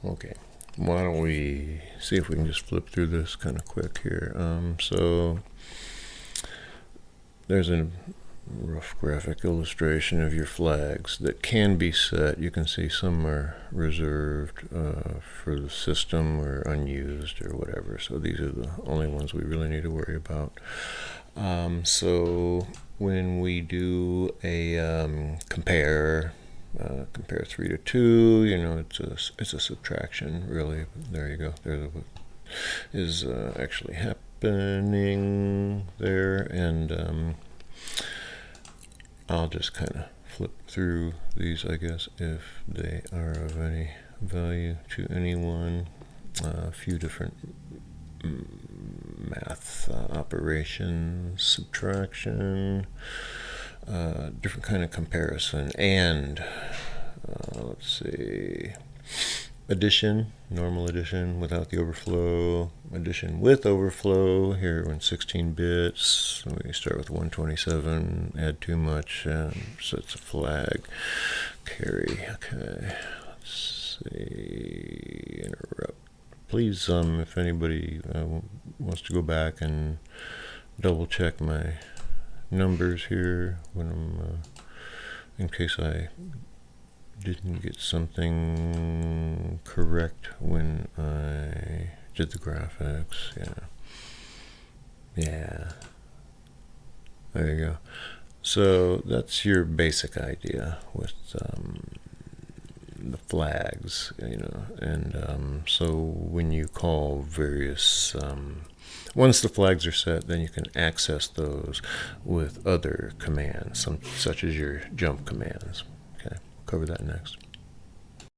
Okay. Why don't we see if we can just flip through this kind of quick here. So there's a rough graphic illustration of your flags that can be set. You can see some are reserved for the system or unused or whatever. So these are the only ones we really need to worry about. So when we do a compare 3 to 2, it's a subtraction, really. There you go. There's what is actually happening there. And I'll just kind of flip through these, I guess, if they are of any value to anyone. A few different math operations, subtraction, different kind of comparison, and let's see, addition, normal addition without the overflow, addition with overflow. Here we're in 16 bits. We start with 127, add too much, and sets a flag. Carry. Okay. Let's see. Interrupt. Please, if anybody wants to go back and double check my numbers here when I'm, in case I didn't get something correct when I did the graphics. Yeah. There you go. So that's your basic idea with the flags, and so when you call various, once the flags are set, then you can access those with other commands, such as your jump commands. Okay, we'll cover that next.